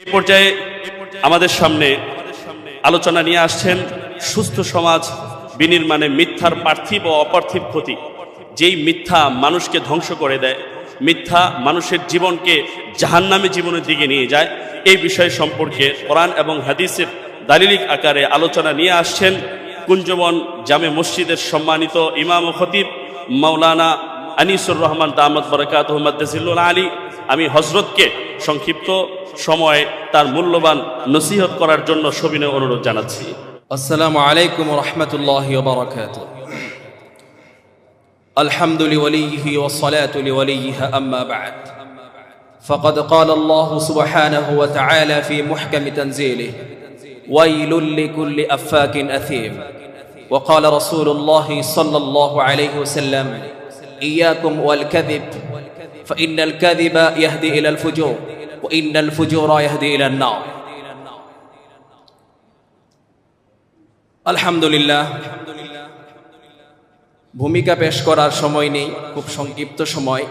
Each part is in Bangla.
এই পর্যায়ে আমাদের সামনে আলোচনা নিয়ে আসছেন সুস্থ সমাজ বিনির্মাণে মিথ্যার পার্থিব ও অপার্থিব ক্ষতি। যেই মিথ্যা মানুষকে ধ্বংস করে দেয়, মিথ্যা মানুষের জীবনকে জাহান্নামী জীবনের দিকে নিয়ে যায়, এই বিষয় সম্পর্কে কোরআন এবং হাদিসের দালিলিক আকারে আলোচনা নিয়ে আসছেন কুঞ্জবন জামে মসজিদের সম্মানিত ইমাম ও খতিব মাওলানা আনিসুর রহমান দামাত বরকাতুহু মাদ্দাজিল্লুল আলী। আমি হযরতকে সংক্ষিপ্ত সময় তার মূল্যবান নসিহত করার জন্য সবিনয় অনুরোধ জানাচ্ছি। আসসালামু আলাইকুম ওয়া রাহমাতুল্লাহি ওয়া বারাকাতুহু। الحمد لوليه والصلاة لوليها أما بعد فقد قال الله سبحانه وتعالى في محكم تنزيله ويل لكل أفاك أثيم وقال رسول الله صلى الله عليه وسلم إياكم والكذب فإن الكذب يهدي إلى الفجور وإن الفجور يهدي إلى النار. الحمد لله ভূমিকা পেশ করার সময় নেই, খুব সংক্ষিপ্ত সময়।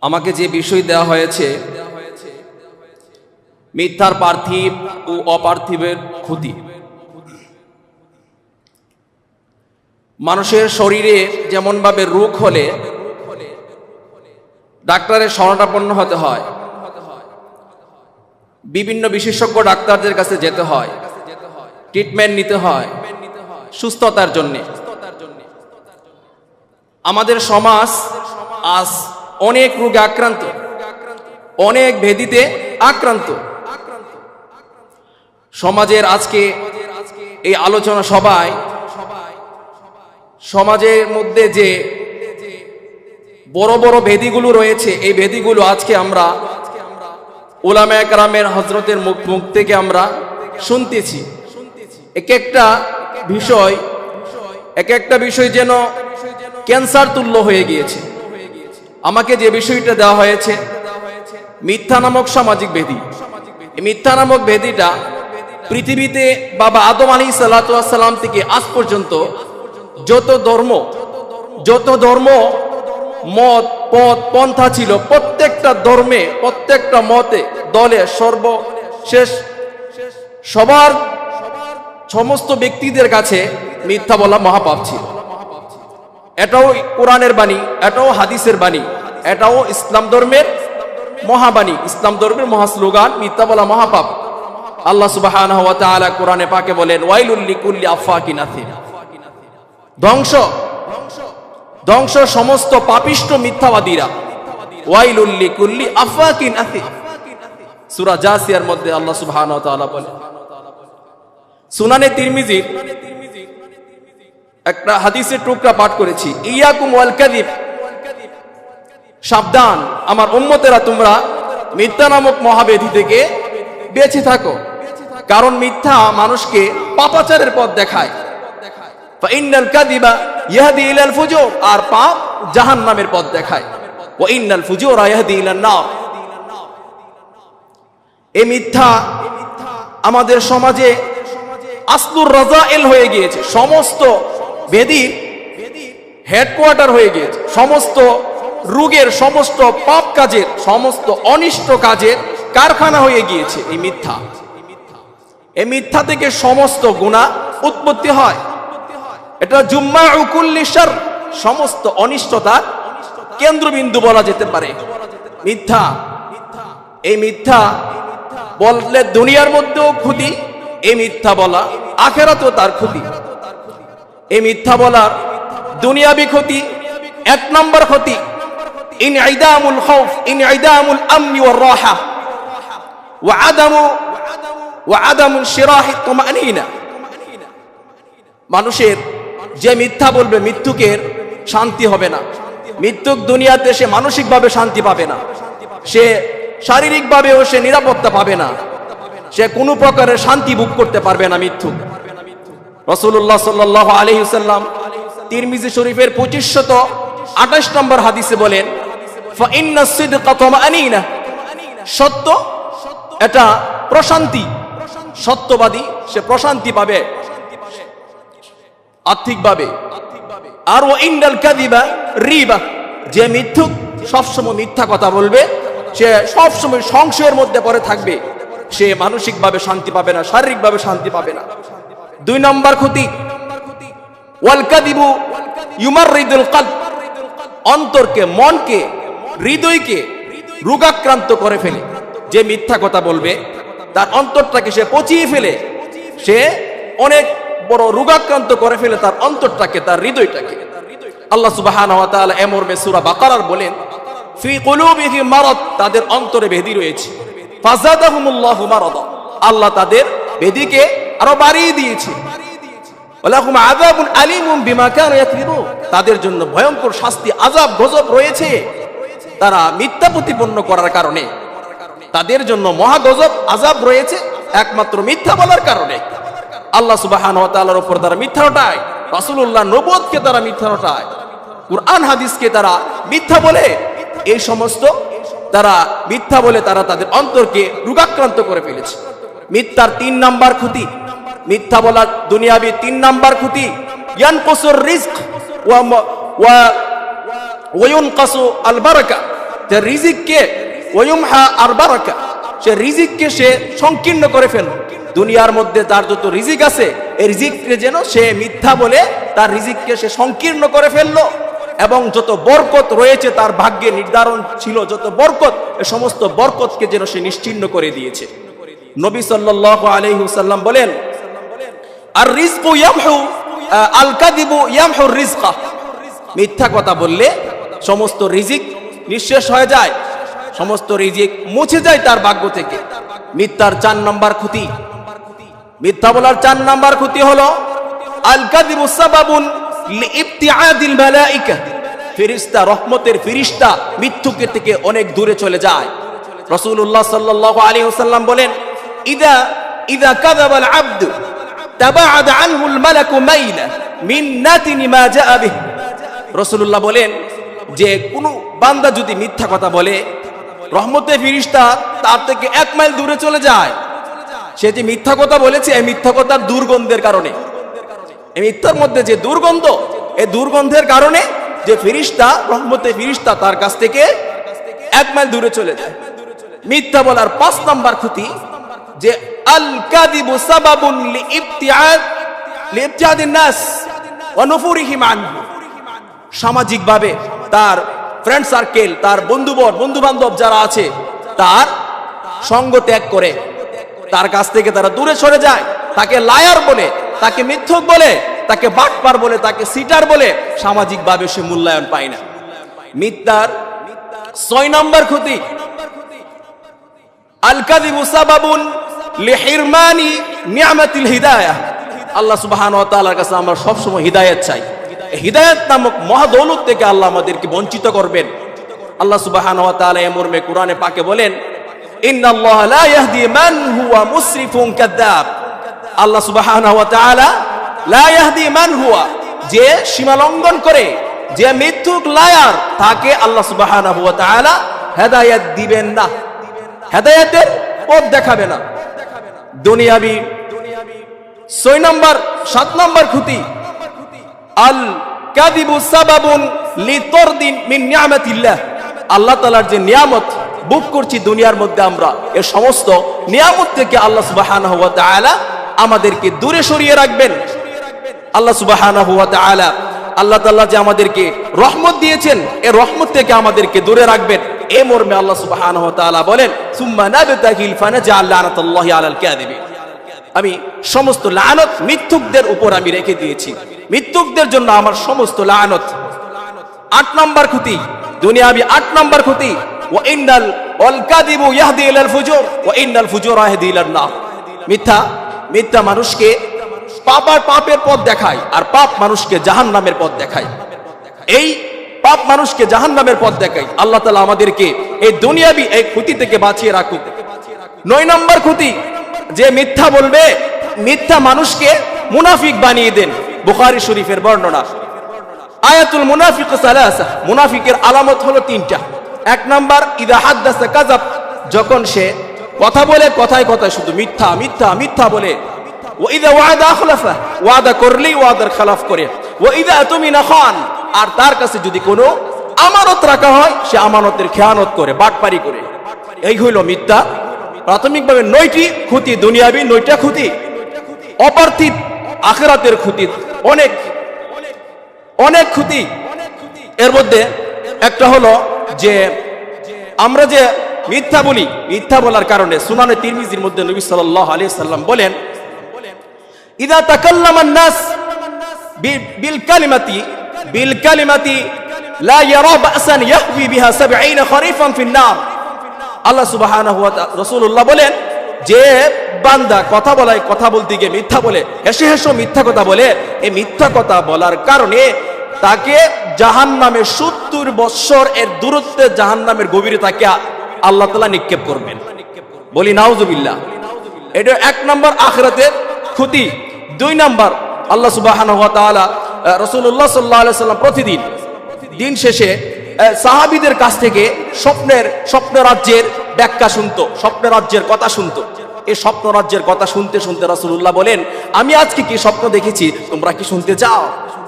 আমাকে যে বিষয় দেওয়া হয়েছে মিথ্যার পার্থিব ও অপার্থিবের ক্ষতি। মানুষের শরীরে যেমন ভাবে রোগ হলে ডাক্তারের শরণাপন্ন হতে হয়, বিভিন্ন বিশেষজ্ঞ ডাক্তারদের কাছে যেতে হয়, ট্রিটমেন্ট নিতে হয় সুস্থতার জন্য। আমাদের সমাজ আজ অনেক রোগে আক্রান্ত, অনেক ব্যাধিতে আক্রান্ত। সমাজের আজকে এই আলোচনা সভায় সমাজের মধ্যে যে বড় বড় ব্যাধিগুলো রয়েছে, এই ব্যাধিগুলো আজকে আমরা উলামায়ে কেরামের হযরতের মুখ থেকে আমরা শুনতেছি। এক একটা বিষয় যেন ক্যান্সার তুল্য হয়ে গিয়েছে। আমাকে যে বিষয়টা দেওয়া হয়েছে মিথ্যা নামক সামাজিক ব্যাধি। এই মিথ্যা নামক ব্যাধিটা পৃথিবীতে বাবা আদম আলাইহিস সালাতু ওয়াস সালাম থেকে আজ পর্যন্ত যত ধর্ম মত পথ পন্থা ছিল, প্রত্যেকটা ধর্মে প্রত্যেকটা মতে দলে সর্বশেষ সবার সমস্ত ব্যক্তিদের কাছে মিথ্যা বলা মহাপাপ ছিল। এটাও কোরআনের বাণী, এটাও হাদিসের বাণী, এটাও ইসলাম ধর্মের মহাবাণী, ইসলাম ধর্মের মহা স্লোগান। মিথ্যা বলা মহাপাপ। আল্লাহ সুবহানাহু ওয়া তাআলা কোরআনে পাকে বলেন ওয়াইলুল লিকুল্লি আফাকিন আথিম। ধ্বংস সমস্ত পাপিষ্ঠ মিথ্যাবাদীরা। ওয়াইলুল লিকুল্লি আফাকিন আথিম, সূরা জাসিয়ার মধ্যে আল্লাহ সুবহানাহু ওয়া তাআলা বলেন। সুনানে তিরমিজির একটা হাদিসের টুকরা পাঠ করেছি, ইয়াকুম ওয়াল কাযিব, সাবধান আমার উম্মতেরা, তোমরা মিথ্যা নামক মহাব্যাধি থেকে বেঁচে থাকো। কারণ মিথ্যা মানুষকে পাপাচারের পথ দেখায়। ফাইন্নাল কাযিবা ইয়াহদি ইলাল ফুজুর, আর পাপ জাহান্নামের পথ দেখায়। ওয়া ইন্নাল ফুজুরা ইয়াহদি ইলান নার। এই মিথ্যা আমাদের সমাজে আসলুর রাজাইল হয়ে গিয়েছে, সমস্ত ব্যাধির হেডকোয়ার্টার হয়ে গিয়েছে, সমস্ত রোগের, সমস্ত পাপ কাজের, সমস্ত অনিষ্ট কাজের কারখানা হয়ে গিয়েছে এই মিথ্যা। এই মিথ্যা থেকে সমস্ত গুনাহ উৎপত্তি হয়। এটা জুম্মাউ কুল্লি শার, সমস্ত অনিষ্টতার কেন্দ্রবিন্দু বলা যেতে পারে মিথ্যা। এই মিথ্যা বললে দুনিয়ার মধ্যেও ক্ষতি, এই মিথ্যা বলা আখিরাতেও তার ক্ষতি। এই মিথ্যা বলার দুনিয়াবি ক্ষতি, এক নম্বর ক্ষতি ইনইদামুল খাউফ, ইনইদামুল আমনি ওয়ার রাহা ওয়া আদামু শিরাহি তুমানিনা। মানুষের যে মিথ্যা বলবে, মৃত্যুকের শান্তি হবে না। মৃত্যুক দুনিয়াতে সে মানসিকভাবে শান্তি পাবে না, সে শারীরিকভাবেও সে নিরাপত্তা পাবে না, সে কোনো প্রকারের শান্তি ভোগ করতে পারবে না মৃত্যু। রাসূলুল্লাহ সাল্লাল্লাহু আলাইহি ওয়াসাল্লাম তিরমিজি শরীফের 2528 নম্বর হাদিসে বলেন ফাইন্নাস সিদকা তুমানিনা, সত্য এটা প্রশান্তি। সত্যবাদী সে প্রশান্তি পাবে আর্থিকভাবে। আর ওয়া ইন্নাল কাযিবা রিবা, যে মিথ্যুক সবসময় মিথ্যা কথা বলবে, সে সবসময় সংশয়ের মধ্যে পড়ে থাকবে, সে মানসিকভাবে শান্তি পাবে না, শারীরিকভাবে শান্তি পাবে না। 2 নম্বর ক্ষতি, ওয়াল কাযিবু ইউমাররিদুল কলব, অন্তরকে, মনকে, হৃদয়কে রোগাক্রান্ত করে ফেলে। যে মিথ্যা কথা বলবে তার অন্তরটাকে সে পচিয়ে ফেলে, সে অনেক বড় রোগাক্রান্ত করে ফেলে তার অন্তরটাকে, তার হৃদয়টাকে। আল্লাহ সুবহানাহু ওয়া তাআলা এ মর্মে সূরা বাকারার বলেন, ফি কুলুবিহিম মারাদ, তাদের অন্তরে ব্যাধি রয়েছে। ফাযাদাহুমুল্লাহু মারাদা, আল্লাহ তাদের ব্যাধিকে আরো বাড়িয়ে দিয়েছে। ওয়ালাহুম আযাবুন আলীমুম বিমা কানু ইয়াকযিবুন, তাদের জন্য ভয়ঙ্কর শাস্তি, আযাব গজব রয়েছে তারা মিথ্যা প্রতিপন্ন করার কারণে। তাদের জন্য মহা গজব, আযাব রয়েছে একমাত্র মিথ্যা বলার কারণে। আল্লাহ সুবহানাহু ওয়া তাআলার উপর তারা মিথ্যা রটায়, রাসূলুল্লাহ নবুয়তকে তারা মিথ্যা রটায়, কুরআন হাদিসকে তারা মিথ্যা বলে। এই সমস্ত তারা মিথ্যা বলে তারা তাদের অন্তরকে রোগাক্রান্ত করে ফেলেছে। মিথ্যার 3 নাম্বার ক্ষতি, মিথ্যা বলার দুনিয়াবি 3 নাম্বার ক্ষতি, ইয়ানকুসুর রিজক ওয়া ওয়ায়ুনকাসু আল বারাকা, যে রিজিককে, ওয়ায়ুমহা আল বারাকা, সে রিজিককে সে সংকীর্ণ করে ফেলে। দুনিয়ার মধ্যে তার যত রিজিক আছে, এই রিজিককে যেন সে মিথ্যা বলে তার রিজিককে সে সংকীর্ণ করে ফেললো, এবং যত বরকত রয়েছে তার ভাগ্যে নির্ধারণ ছিল যত বরকত, এই সমস্ত বরকতকে যেন সে নিশ্চিহ্ন করে দিয়েছে। নবী সাল্লাল্লাহু আলাইহি ওয়াসাল্লাম বলেন, আর রিজকু ইয়ামহু আল কাযিবু ইয়ামহু রিজকা, মিথ্যা কথা বললে সমস্ত রিজিক নিঃশেষ হয়ে যায়, সমস্ত রিজিক মুছে যায় তার ভাগ্য থেকে। মিথ্যার 4 নম্বর ক্ষতি, মিথ্যা বলার 4 নম্বর ক্ষতি হলো আল কাযিবু সাবাবুন লিইবতিআদিল মালায়েকা, ফেরেশতা, রহমতের ফেরেশতা মিথ্যুকের থেকে অনেক দূরে চলে যায়। রাসূলুল্লাহ সাল্লাল্লাহু আলাইহি ওয়াসাল্লাম বলেন, ইদা কাযাবাল আবদু তাবাআদা আনহুল মালাকু মাইলা মিন নাতিনি মা জাআ বিহি। রাসূলুল্লাহ বলেন যে কোন বান্দা যদি মিথ্যা কথা বলে, রহমতের ফেরেশতা তার থেকে 1 মাইল দূরে চলে যায়। সে যে মিথ্যা কথা বলেছে, এই মিথ্যা কথার দুর্গন্ধের কারণে, এই মিথ্যার মধ্যে যে দুর্গন্ধ, এই দুর্গন্ধের কারণে যে ফেরেশতা, রহমতের ফেরেশতা তার কাছ থেকে 1 মাইল দূরে চলে যায়। মিথ্যা বলার 5 নাম্বার ক্ষতি, যে আল কাযিবু সাবাবুন লিইবতিআদিন নাস ওয়া নুফুরিহিম আনহু, সামাজিকভাবে তার ফ্রেন্ড সার্কেল, তার বন্ধু বান্ধব যারা আছে, তার সঙ্গ ত্যাগ করে তার কাছ থেকে তারা দূরে সরে যায়, তাকে লায়ার বলে, তাকে মিথ্যক বলে, তাকে বাটপার বলে, তাকে সিটার বলে, সামাজিকভাবে সে মূল্যায়ন পায় না। মিথ্যার 6 নম্বর ক্ষতি, আল কাযিবু সাবাবুন লিহিরমানি নি'মাতিল হিদায়াহ, আল্লাহ সুবহানাহু ওয়া তাআলার কাছে আমরা সব সময় হিদায়াত চাই। হিদায়াত নামক মহাদৌলত থেকে আল্লাহ আমাদেরকে বঞ্চিত করবেন। আল্লাহ সুবহানাহু ওয়া তাআলা এই মর্মে কোরআনে পাকে বলেন, ইন্নাল্লাহা লা ইয়াহদি মান হুয়া মুসরিফুন কাযাব, আল্লাহ সুবহানাহু ওয়া তাআলা লা ইয়াহদি মান হুয়া, যে সীমা লঙ্ঘন করে, যে মিথ্যুক লায়ার, তাকে আল্লাহ সুবহানাহু ওয়া তাআলা হেদায়েত দিবেন না, হেদায়েতের পথ দেখাবে না। দুনিয়াবি 7 নম্বর ক্ষতি, আল কাযিবু সাবাবুন লিতরদিন মিন নি'মাতিল্লাহ, আল্লাহ তাআলার যে নিয়ামত ভোগ করছি দুনিয়ার মধ্যে আমরা, এই সমস্ত নিয়ামত থেকে আল্লাহ সুবহানাহু ওয়া তাআলা আমাদেরকে দূরে সরিয়ে রাখবেন। আল্লাহ সুবহানাহু ওয়া তাআলা, আল্লাহ তাআলা যে আমাদেরকে রহমত দিয়েছেন, এই রহমত থেকে আমাদেরকে দূরে রাখবেন। এই মর্মে আল্লাহ সুবহানাহু ওয়া তাআলা বলেন, সুম্মা নাবতাহিল ফানাজআল লানাতাল্লাহি আলাল কাযিবিন, আমি সমস্ত লানত মিথ্যুকদের উপর আমি রেখে দিয়েছি, মিথ্যুকদের জন্য আমার সমস্ত লানত। 8 নম্বর ক্ষতি, দুনিয়াবি 8 নম্বর ক্ষতি, ওয়া ইন্নাল ওয়াল কাযিবু ইয়াহদি ইলাল ফুজুর ওয়া ইন্নাল ফুজুরা ইয়াহদি ইলান নার, মিথ্যা মানুষকে পাপের পথ দেখায়, আর পাপ মানুষকে জাহান্নামের পথ দেখায়। এই পাপ মানুষকে জাহান্নামের পথ দেখায়। আল্লাহ তাআলা আমাদেরকে এই দুনিয়াবি এই ক্ষতি থেকে বাঁচিয়ে রাখুক। 9 নম্বর ক্ষতি, যে মিথ্যা বলবে, মিথ্যা মানুষকে মুনাফিক বানিয়ে দেন। বুখারী শরীফের বর্ণনা, আয়াতুল মুনাফিক সালাসা, মুনাফিকের আলামত হলো 3টা। 1 নাম্বার, ইদা হাদ্দাসা কাযাব, যখন সে কথা বলে, কথায় শুধু মিথ্যা মিথ্যা মিথ্যা বলে। ওয়া ইদা ওয়াদা আখলাফা, ওয়াদা করলেই ওয়াদার খেলাফ করে। ওয়া ইদা আতুমিনা খান, আর তার কাছে যদি কোনো আমানত রাখা হয় সে আমানতের খেয়ানত করে, বাটপারি করে। এই হইল মিথ্যা। প্রাথমিকভাবে 9টি ক্ষতি দুনিয়াবি, 9টা ক্ষতি অপার্থিব, আখিরাতের ক্ষতি অনেক অনেক ক্ষতি। এর মধ্যে একটা হলো যে আমরা যে মিথ্যা বলি, মিথ্যা বলার কারণে সুনানে তিরমিজির মধ্যে নবী সাল্লাল্লাহু আলাইহি সাল্লাম বলেন, ইদা তাকাল্লামান নাস বিল কালিমাতি লা ইয়ারা বাসান ইয়াহবি বিহা 70 খরিফান ফিন নার। আল্লাহ সুবহানাহু ওয়া তাআলা, রাসূলুল্লাহ বলেন, যে বান্দা কথা বলায়, কথা বলতে গিয়ে মিথ্যা বলে, হেসে হেসে মিথ্যা কথা বলে, এই মিথ্যা কথা বলার কারণে তাকে জাহান্নামে 70 বৎসর এর দূরত্বে জাহান্নামের গভীরে তাকে আল্লাহ তাআলা নিক্ষেপ করবেন। বলি নাউজুবিল্লাহ। এটা 1 নম্বর আখিরাতের ক্ষতি। 2 নম্বর, আল্লাহ সুবহানাহু ওয়া তাআলা, রাসূলুল্লাহ সাল্লাল্লাহু আলাইহি সাল্লাম প্রতিদিন দিন শেষে সাহাবীদের কাছ থেকে স্বপ্ন রাজ্যের ব্যাখ্যা শুনতো, স্বপ্ন রাজ্যের কথা শুনতো। এই স্বপ্ন রাজ্যের কথা শুনতে শুনতে রাসূলুল্লাহ বলেন, আমি আজকে কি স্বপ্ন দেখেছি, তোমরা কি শুনতে চাও?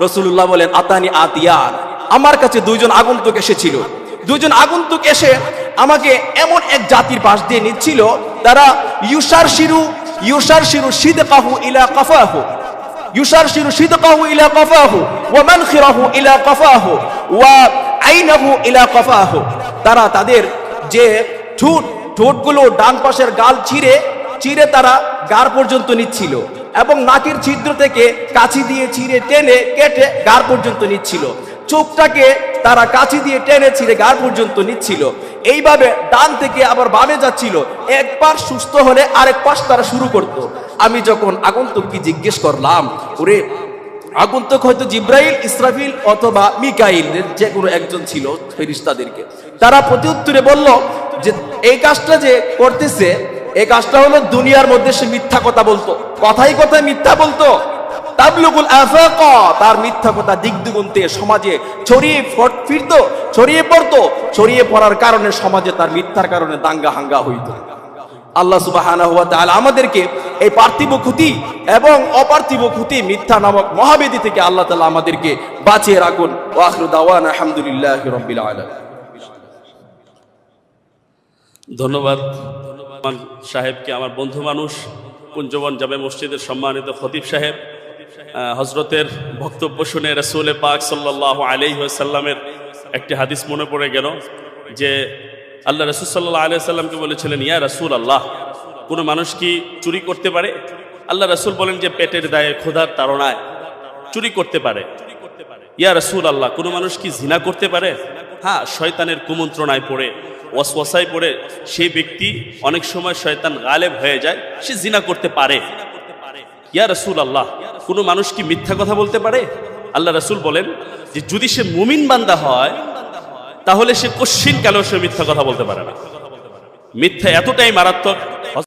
রাসূলুল্লাহ বলেন, আতানি আতিয়ান, আমার কাছে 2 জন আগন্তুক এসেছিল। 2 জন আগন্তুক এসে আমাকে এমন এক জাতির পাশ দিয়ে নিচ্ছিল, তারা ইউশারশিরু সিদকাহু ইলা কাফাহু, ইউশারশিরু সিদকাহু ইলা কাফাহু ওয়া মানখিরাহু ইলা কাফাহু ওয়া আইনাহু ইলা কাফাহু। তারা তাদের যে ঠোঁটগুলো ডান পাশের গাল চিরে তারা গার পর্যন্ত নিচ্ছিল, এবং নাকের ছিদ্র থেকে কাঁচি দিয়ে চিরে টেনে কেটে গার পর্যন্ত নিচ্ছিল। চোখটাকে তারা কাঁচি দিয়ে টেনে ছিঁড়ে গার পর্যন্ত নিচ্ছিল। এইভাবে ডান থেকে আবার বামে যাচ্ছিল। একবার সুস্থ হলে আরেক পাশ তারা শুরু করত। আমি যখন আগন্তুককে জিজ্ঞেস করলাম, ওরে আগন্তুক হয়তো জিব্রাইল, ইসরাফিল অথবা মিকাইল, যে কোনো একজন ছিল ফেরেশতাদেরকে, তারা প্রত্যুত্তরে বলল যে এই কাজটা যে করতেছে, এই কাজটা হলো দুনিয়ার মধ্যে সে মিথ্যা কথা বলতো, কথায় কথায় মিথ্যা বলতো। তাবলুগুল আফাক, তার মিথ্যা কথা দিক দিগন্তে সমাজে ছড়িয়ে পড়তো। ছড়িয়ে পড়ার কারণে সমাজে তার মিথ্যার কারণে দাঙ্গা হাঙ্গা হইতো। আল্লাহ সুবহানাহু ওয়া তাআলা আমাদেরকে এই পার্থিব ক্ষতি এবং অপার্থিব ক্ষতি, মিথ্যা নামক মহাবেদি থেকে আল্লাহ তাআলা আমাদেরকে বাঁচিয়ে রাখুন। ওয়া আখিরু দাওয়ানা আলহামদুলিল্লাহি রাব্বিল আলামিন। ধন্যবাদ সাহেবকে, আমার বন্ধু মানুষ, কুঞ্জবন জামে মসজিদের সম্মানিত খতিব সাহেব। হজরতের বক্তব্য শুনে রাসূল পাক সাল্লাল্লাহু আলাইহি ওয়াসাল্লামের একটি হাদিস মনে পড়ে গেল, যে আল্লাহ রাসূল সাল্লাল্লাহু আলাইহি ওয়াসাল্লামকে বলেছিলেন, ইয়া রাসূলুল্লাহ, কোনো মানুষ কি চুরি করতে পারে? আল্লাহ রাসূল বলেন যে পেটের দায়ে, ক্ষুধার তাড়নায় চুরি করতে পারে। ইয়া রাসূলুল্লাহ, কোনো মানুষ কি জিনা করতে পারে? হ্যাঁ, শয়তানের কুমন্ত্রণায় পড়ে, ওয়াসওয়াসায় পড়ে সেই ব্যক্তি অনেক সময় শয়তান গালেব হয়ে যায়, সে জিনা করতে পারে। ইয়া রাসূলুল্লাহ, কোনো মানুষ কি মিথ্যা কথা বলতে পারে? আল্লাহ রাসূল বলেন যে যদি সে মুমিন বান্দা হয় তাহলে সে কশ্চিন কালেও সে মিথ্যা কথা বলতে পারে না। মিথ্যা এতটাই মারাত্মক,